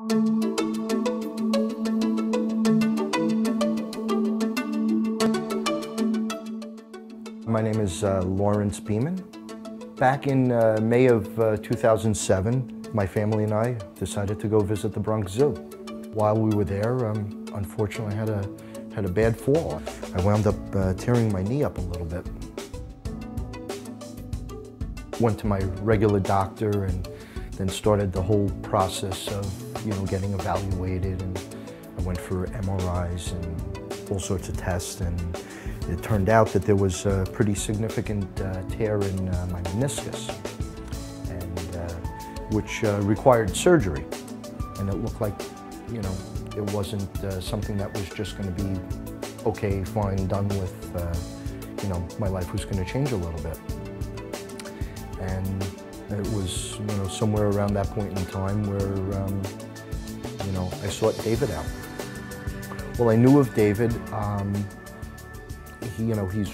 My name is Lawrence Beaman. Back in May of 2007, my family and I decided to go visit the Bronx Zoo. While we were there, unfortunately, I had a bad fall. I wound up tearing my knee up a little bit. Went to my regular doctor and then started the whole process of, getting evaluated. And I went for MRIs and all sorts of tests, and it turned out that there was a pretty significant tear in my meniscus, and which required surgery. And it looked like, it wasn't something that was just going to be okay, fine, done with. My life was going to change a little bit. And it was, somewhere around that point in time where, I sought David out. Well, I knew of David. He's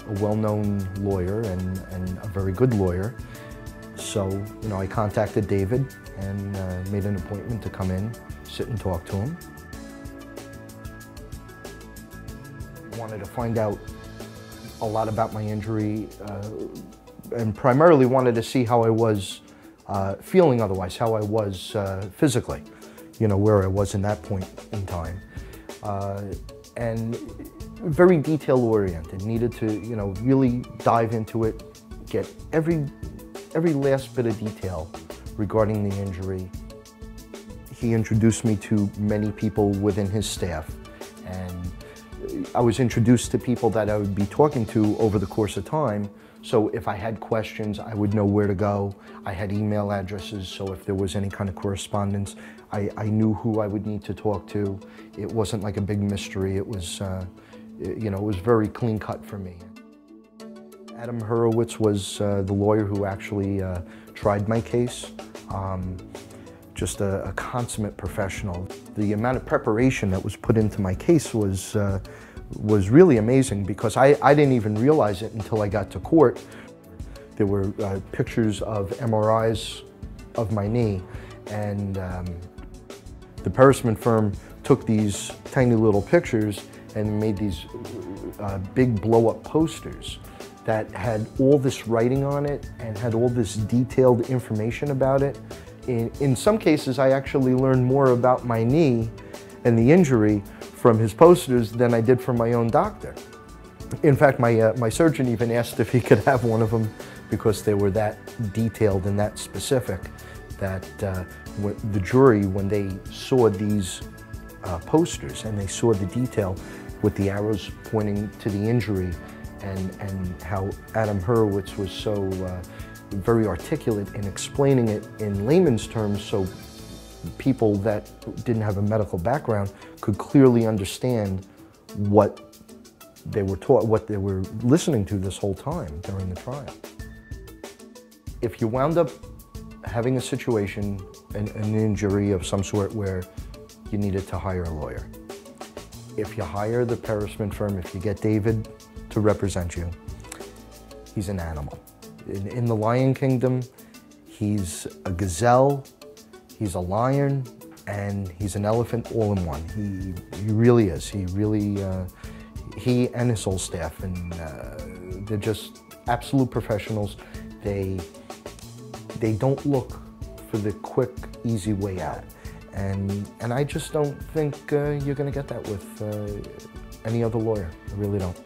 a well-known lawyer and a very good lawyer. So, I contacted David and made an appointment to come in, sit and talk to him. Wanted to find out a lot about my injury and primarily wanted to see how I was feeling otherwise, how I was physically, where I was in that point in time. And very detail-oriented, needed to, really dive into it, get every last bit of detail regarding the injury. He introduced me to many people within his staff, and I was introduced to people that I would be talking to over the course of time. So if I had questions, I would know where to go. I had email addresses, so if there was any kind of correspondence, I knew who I would need to talk to. It wasn't like a big mystery. It was, it was very clean cut for me. Adam Hurwitz was the lawyer who actually tried my case. Just a consummate professional. The amount of preparation that was put into my case was really amazing, because I didn't even realize it until I got to court. There were pictures of MRIs of my knee, and the Perisman firm took these tiny little pictures and made these big blow-up posters that had all this writing on it and had all this detailed information about it. In some cases, I actually learned more about my knee and the injury from his posters than I did from my own doctor. In fact, my surgeon even asked if he could have one of them, because they were that detailed and that specific that the jury, when they saw these posters and they saw the detail with the arrows pointing to the injury, and how Adam Hurwitz was so very articulate in explaining it in layman's terms, so people that didn't have a medical background could clearly understand what they were taught, what they were listening to this whole time during the trial. If you wound up having a situation, an injury of some sort, where you needed to hire a lawyer, if you hire the Perisman firm, if you get David to represent you, he's an animal. In the Lion Kingdom, he's a gazelle, he's a lion, and he's an elephant all in one. He really is. He really, he and his whole staff, and they're just absolute professionals. They don't look for the quick, easy way out. And I just don't think you're going to get that with any other lawyer. I really don't.